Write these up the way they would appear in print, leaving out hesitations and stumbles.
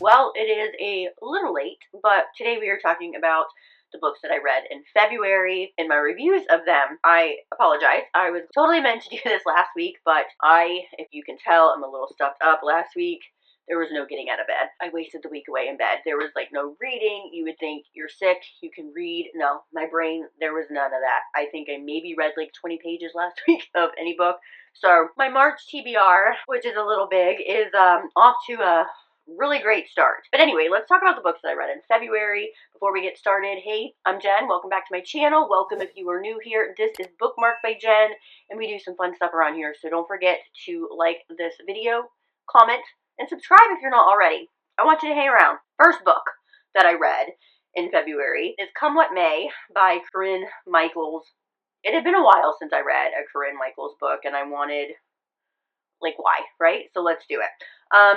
Well, it is a little late, but today we are talking about the books that I read in February and my reviews of them. I apologize. I was totally meant to do this last week, but if you can tell, I'm a little stuffed up. Last week, there was no getting out of bed. I wasted the week away in bed. There was like no reading. You would think you're sick, you can read. No, my brain, there was none of that. I think I maybe read like 20 pages last week of any book. So my March TBR, which is a little big, is off to a really great start. But anyway, let's talk about the books that I read in February before we get started. Hey, I'm Jen. Welcome back to my channel. Welcome if you are new here. This is Bookmark by Jen, and we do some fun stuff around here. So don't forget to like this video, comment, and subscribe if you're not already. I want you to hang around. First book that I read in February is Come What May by Corinne Michaels. It had been a while since I read a Corinne Michaels book, and I wanted, like, why, right? So let's do it.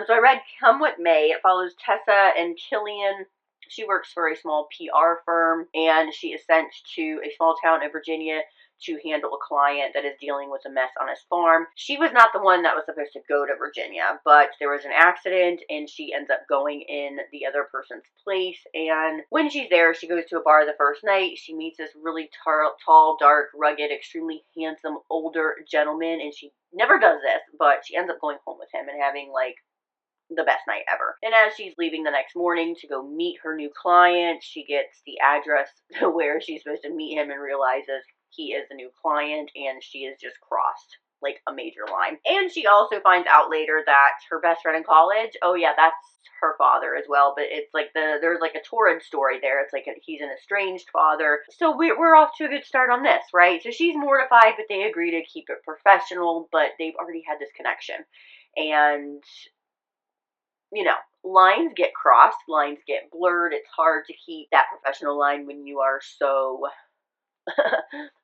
So I read Come What May. It follows Tessa and Killian. She works for a small PR firm, and she is sent to a small town in Virginia to handle a client that is dealing with a mess on his farm. She was not the one that was supposed to go to Virginia, but there was an accident, and she ends up going in the other person's place. And when she's there, she goes to a bar the first night. She meets this really tall, dark, rugged, extremely handsome, older gentleman, and she never does this, but she ends up going home with him and having, like, the best night ever. And as she's leaving the next morning to go meet her new client, she gets the address to where she's supposed to meet him and realizes he is the new client, and she is just crossed like a major line. And she also finds out later that her best friend in college, oh yeah, that's her father as well, but it's like there's like a torrid story there. It's like he's an estranged father. So we're off to a good start on this, right? So she's mortified, but they agree to keep it professional, but they've already had this connection. And you know, lines get crossed, lines get blurred. It's hard to keep that professional line when you are so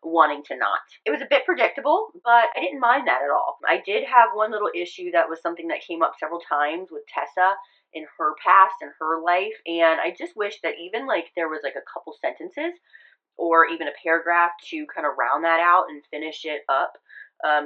wanting to not. It was a bit predictable, but I didn't mind that at all. I did have one little issue that was something that came up several times with Tessa in her past and her life, and I just wish that even like there was like a couple sentences or even a paragraph to kind of round that out and finish it up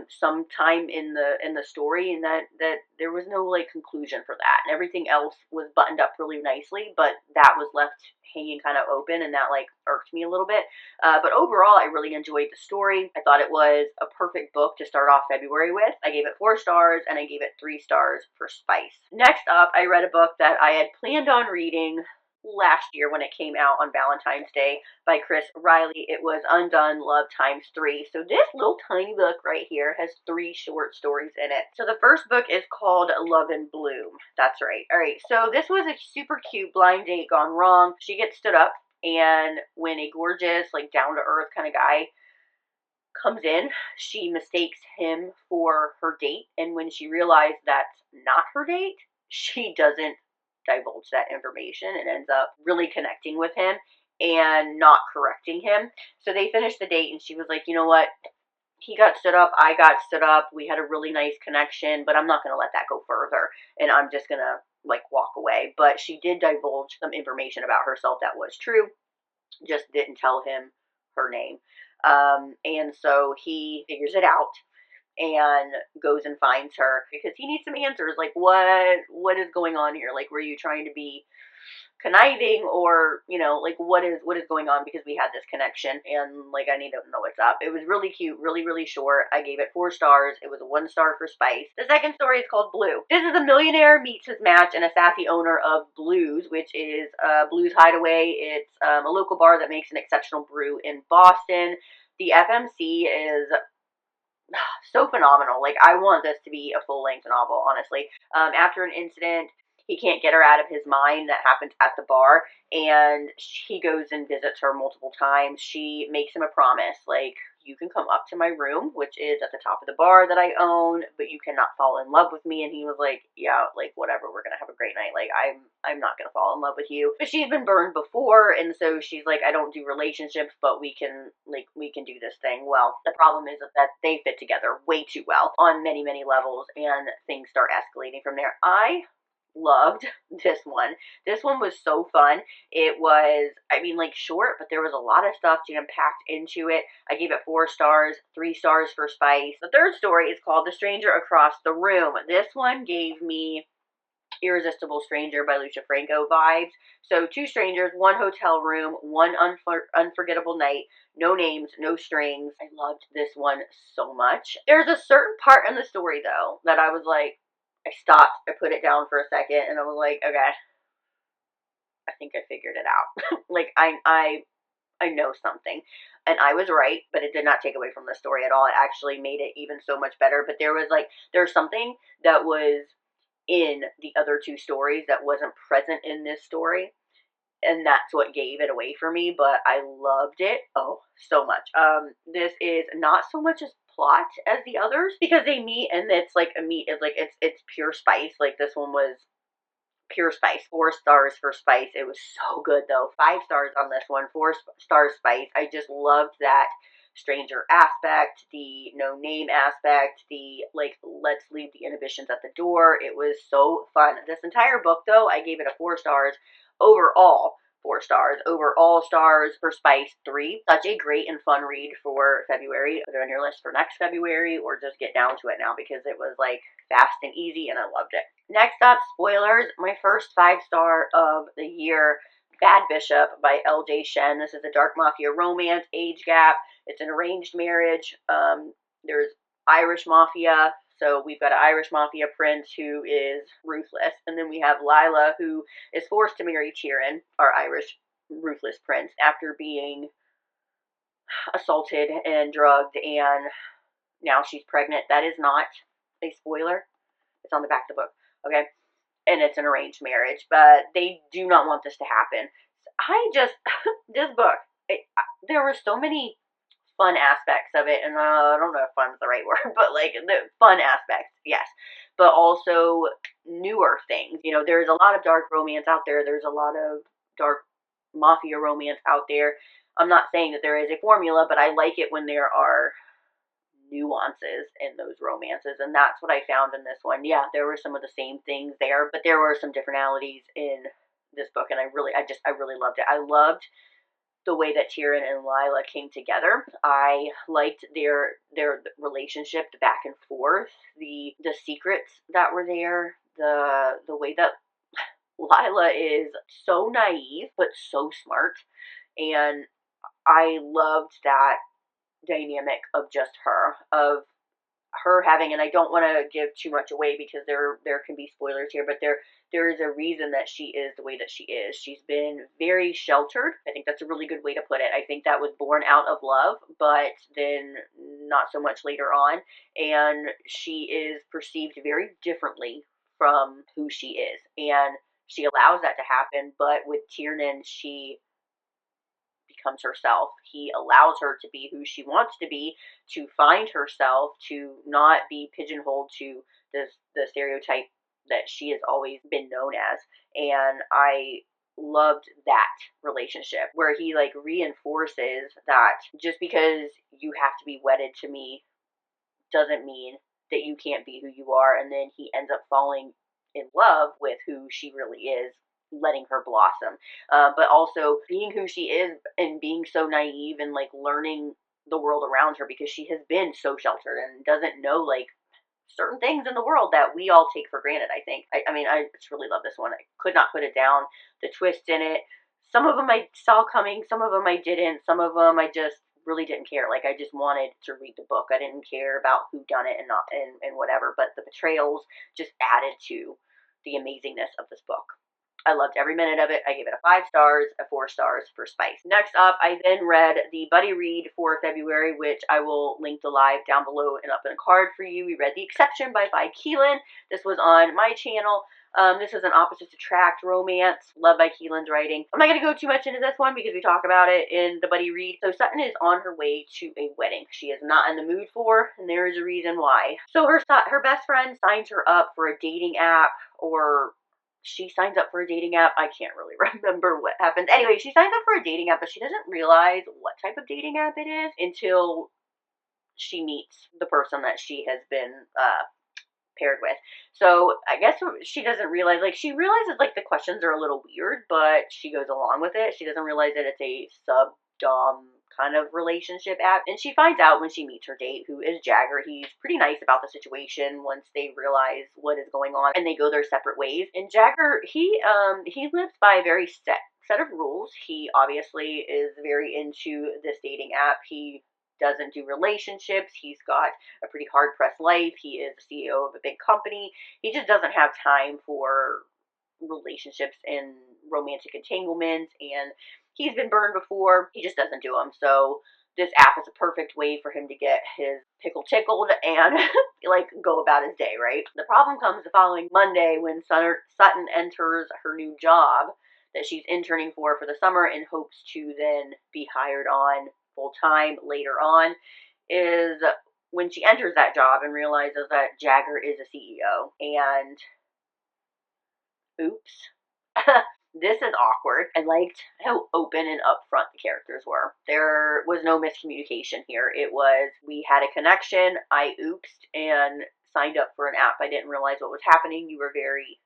sometime in the story, and that there was no like conclusion for that, and everything else was buttoned up really nicely, but that was left hanging kind of open, and that like irked me a little bit. But overall, I really enjoyed the story. I thought it was a perfect book to start off February with. I gave it 4 stars, and I gave it 3 stars for spice. Next up, I read a book that I had planned on reading last year when it came out on Valentine's Day by Chris Riley. It was Undone Love ×3. So this little tiny book right here has 3 short stories in it. So the first book is called Love in Bloom. That's right. All right. So this was a super cute blind date gone wrong. She gets stood up, and when a gorgeous, like down to earth kind of guy comes in, she mistakes him for her date, and when she realized that's not her date, she doesn't divulge that information and ends up really connecting with him and not correcting him. So they finished the date, and she was like, you know what? He got stood up, I got stood up, we had a really nice connection, but I'm not going to let that go further, and I'm just going to like walk away. But she did divulge some information about herself that was true, just didn't tell him her name. And so he figures it out and goes and finds her because he needs some answers. Like, what is going on here? Like, were you trying to be conniving, or like what is going on? Because we had this connection, and like I need to know what's up. It was really cute, really short. I gave it 4 stars. It was a 1 star for spice. The second story is called Blue. This is a millionaire meets his match and a sassy owner of Blues, which is Blues Hideaway. It's a local bar that makes an exceptional brew in Boston. The FMC is so phenomenal. Like, I want this to be a full-length novel, honestly. After an incident, he can't get her out of his mind that happened at the bar, and he goes and visits her multiple times. She makes him a promise, like, you can come up to my room, which is at the top of the bar that I own, but you cannot fall in love with me. And he was like, yeah, like, whatever, we're gonna have a great night. Like, I'm not gonna fall in love with you. But she's been burned before, and so she's like, I don't do relationships, but we can do this thing. Well, the problem is that they fit together way too well on many levels, and things start escalating from there. I loved this one. This one was so fun. It was, I mean, like, short, but there was a lot of stuff jam-packed into it. I gave it 4 stars, 3 stars for spice. The third story is called The Stranger Across the Room. This one gave me Irresistible Stranger by Lucia Franco vibes. So two strangers, one hotel room, one unforgettable night, no names, no strings. I loved this one so much. There's a certain part in the story though that I was like, I stopped, I put it down for a second, and I was like, okay, I think I figured it out. Like I know something. And I was right, but it did not take away from the story at all. It actually made it even so much better. But there's something that was in the other two stories that wasn't present in this story. And that's what gave it away for me, but I loved it, oh, so much. This is not so much as plot as the others, because they meet and it's like a meat, it's pure spice. Like this one was pure spice. 4 stars for spice. It was so good though. 5 stars on this one. 4 stars spice. I just loved that stranger aspect, the no name aspect, the like let's leave the inhibitions at the door. It was so fun. This entire book though, I gave it a 4 stars overall. 4 stars over all stars for Spice 3. Such a great and fun read for February. Put it on your list for next February, or just get down to it now because it was like fast and easy and I loved it. Next up, spoilers, my first 5-star of the year, Bad Bishop by L.J. Shen. This is a dark mafia romance, age gap. It's an arranged marriage. There's Irish mafia. So we've got an Irish mafia prince who is ruthless. And then we have Lila, who is forced to marry Tieran, our Irish ruthless prince, after being assaulted and drugged. And now she's pregnant. That is not a spoiler. It's on the back of the book. Okay. And it's an arranged marriage. But they do not want this to happen. This book, there were so many fun aspects of it, and I don't know if fun's the right word, but like the fun aspects, yes, but also newer things. You know, there's a lot of dark romance out there. There's a lot of dark mafia romance out there. I'm not saying that there is a formula, but I like it when there are nuances in those romances, and that's what I found in this one. Yeah, there were some of the same things there, but there were some differentalities in this book, and I really loved it. I loved the way that Tieran and Lila came together. I liked their relationship, the back and forth, the secrets that were there, the way that Lila is so naive but so smart, and I loved that dynamic of just her having, and I don't want to give too much away because there can be spoilers here, but there is a reason that she is the way that she is. She's been very sheltered. I think that's a really good way to put it. I think that was born out of love, but then not so much later on, and she is perceived very differently from who she is, and she allows that to happen, but with Tiernan, she becomes herself. He allows her to be who she wants to be, to find herself, to not be pigeonholed to the stereotype that she has always been known as. And I loved that relationship where he like reinforces that just because you have to be wedded to me doesn't mean that you can't be who you are. And then he ends up falling in love with who she really is, letting her blossom, but also being who she is and being so naive and like learning the world around her because she has been so sheltered and doesn't know like certain things in the world that we all take for granted. I think. I mean, I just really love this one. I could not put it down. The twists in it, some of them I saw coming, some of them I didn't, some of them I just really didn't care. Like I just wanted to read the book. I didn't care about who done it and not and whatever. But the betrayals just added to the amazingness of this book. I loved every minute of it. I gave it a 5 stars, a 4 stars for Spice. Next up, I then read the buddy read for February, which I will link the live down below and up in a card for you. We read The Exception by Vi Keelan. This was on my channel. This is an opposites attract romance, love by Keelan's writing. I'm not going to go too much into this one because we talk about it in the buddy read. So Sutton is on her way to a wedding she is not in the mood for, and there is a reason why. So her best friend signs her up for a dating app, or she signs up for a dating app. I can't really remember what happens. Anyway, she signs up for a dating app, but she doesn't realize what type of dating app it is until she meets the person that she has been paired with. So I guess she doesn't realize, like she realizes like the questions are a little weird, but she goes along with it. She doesn't realize that it's a sub-dom kind of relationship app. And she finds out when she meets her date, who is Jagger. He's pretty nice about the situation once they realize what is going on, and they go their separate ways. And Jagger, he lives by a very set of rules. He obviously is very into this dating app. He doesn't do relationships. He's got a pretty hard-pressed life. He is the CEO of a big company. He just doesn't have time for relationships and romantic entanglements, and he's been burned before. He just doesn't do them. So this app is a perfect way for him to get his pickle tickled and like go about his day, right? The problem comes the following Monday when Sutton enters her new job that she's interning for the summer in hopes to then be hired on full time later on, is when she enters that job and realizes that Jagger is a CEO. And oops. This is awkward. I liked how open and upfront the characters were. There was no miscommunication here. It was, we had a connection, I oopsed and signed up for an app. I didn't realize what was happening. You were very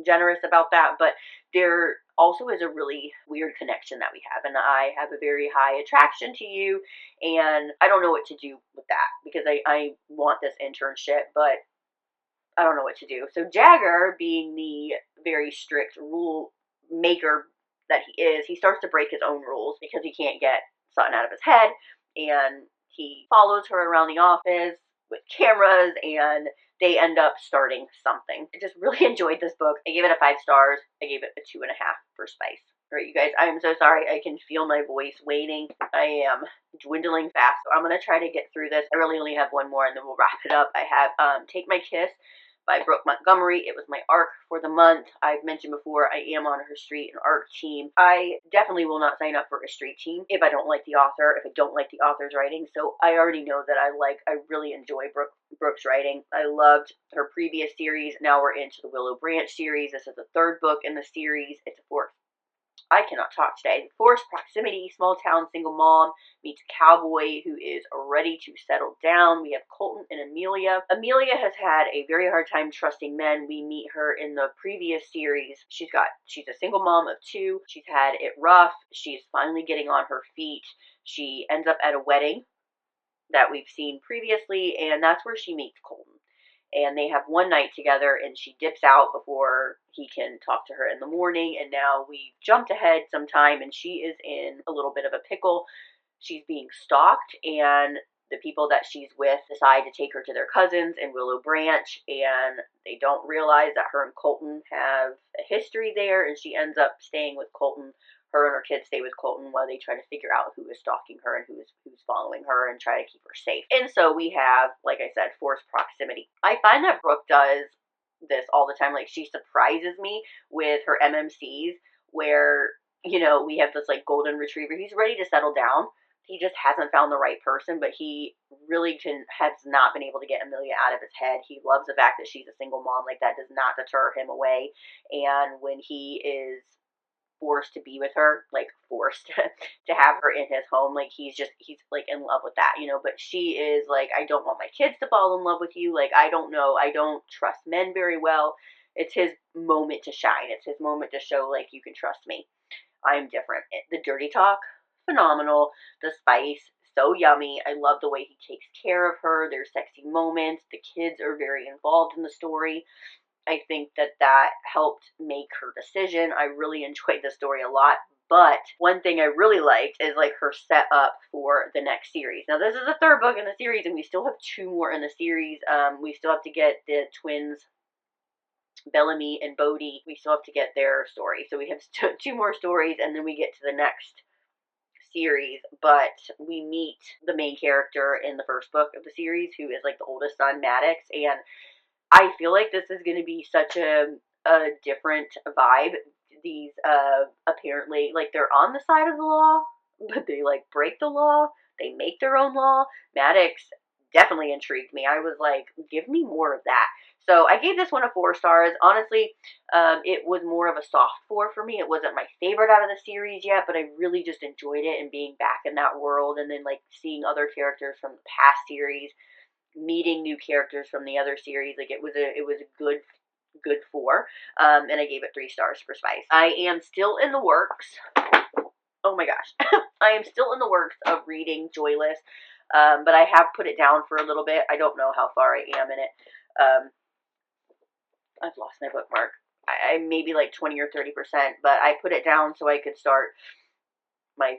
generous about that, but there also is a really weird connection that we have, and I have a very high attraction to you, and I don't know what to do with that because I want this internship, but I don't know what to do. So Jagger, being the very strict rule maker that he is, he starts to break his own rules because he can't get Sutton out of his head, and he follows her around the office with cameras, and they end up starting something. I just really enjoyed this book. I gave it a 5 stars. I gave it a 2.5 for spice. All right, you guys, I am so sorry. I can feel my voice waning. I am dwindling fast, so I'm going to try to get through this. I really only have one more, and then we'll wrap it up. I have Take My Kiss by Brooke Montgomery. It was my ARC for the month. I've mentioned before, I am on her street and ARC team. I definitely will not sign up for a street team if I don't like the author, if I don't like the author's writing. So I already know that I really enjoy Brooke's writing. I loved her previous series. Now we're into the Willow Branch series. This is the 3rd book in the series. It's a 4th. I cannot talk today. Forced proximity, small town single mom meets a cowboy who is ready to settle down. We have Colton and Amelia. Amelia has had a very hard time trusting men. We meet her in the previous series. She's a single mom of 2. She's had it rough. She's finally getting on her feet. She ends up at a wedding that we've seen previously, and that's where she meets Colton. And they have one night together, and she dips out before he can talk to her in the morning. And now we jumped ahead some time, and she is in a little bit of a pickle. She's being stalked, and the people that she's with decide to take her to their cousins in Willow Branch, and they don't realize that her and Colton have a history there, and she ends up staying with Colton. Her and her kids stay with Colton while they try to figure out who is stalking her and who's following her and try to keep her safe. And so we have, like I said, forced proximity. I find that Brooke does this all the time. Like, she surprises me with her MMCs where, you know, we have this like golden retriever. He's ready to settle down. He just hasn't found the right person, but he really has not been able to get Amelia out of his head. He loves the fact that she's a single mom. Like, that does not deter him away. And when he is forced to be with her, like forced to have her in his home, like he's like in love with that, you know. But she is like, I don't want my kids to fall in love with you. Like, I don't know, I don't trust men very well. It's his moment to shine. It's his moment to show, like, you can trust me. I'm different. The dirty talk, phenomenal. The spice, so yummy. I love the way he takes care of her. There's sexy moments. The kids are very involved in the story. I think that helped make her decision. I really enjoyed the story a lot. But one thing I really liked is like her setup for the next series. Now, this is the 3rd book in the series, and we still have 2 more in the series. We still have to get the twins, Bellamy and Bodhi. We still have to get their story. So we have 2 more stories, and then we get to the next series. But we meet the main character in the 1st book of the series, who is like the oldest son, Maddox, and I feel like this is going to be such a different vibe. These, apparently, like, they're on the side of the law, but they, like, break the law. They make their own law. Maddox definitely intrigued me. I was like, give me more of that. So I gave this one a 4 stars. Honestly, it was more of a soft 4 for me. It wasn't my favorite out of the series yet, but I really just enjoyed it and being back in that world, and then, like, seeing other characters from the past series, meeting new characters from the other series. Like, it was a good 4, and I gave it 3 stars for spice. I am still in the works Oh my gosh. I am still in the works of reading Joyless, but I have put it down for a little bit. I don't know how far I am in it. I've lost my bookmark. I maybe like 20 or 30%, but I put it down so I could start my,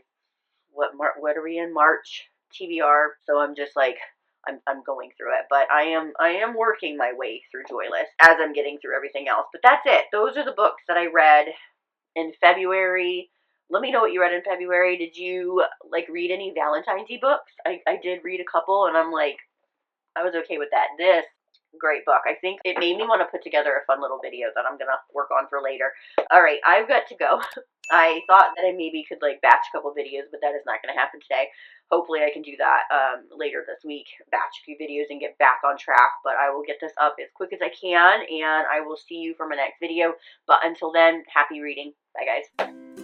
what are we in, March TBR. So I'm just like, I'm going through it, but I am working my way through Joyless as I'm getting through everything else. But that's it. Those are the books that I read in February. Let me know what you read in February. Did you like read any Valentine's books? I did read a couple, and I'm like, I was okay with that. This great book. I think it made me want to put together a fun little video that I'm gonna work on for later. All right, I've got to go. I thought that I maybe could like batch a couple videos, but that is not going to happen today. Hopefully I can do that later this week, batch a few videos and get back on track. But I will get this up as quick as I can, and I will see you for my next video. But until then, happy reading. Bye, guys.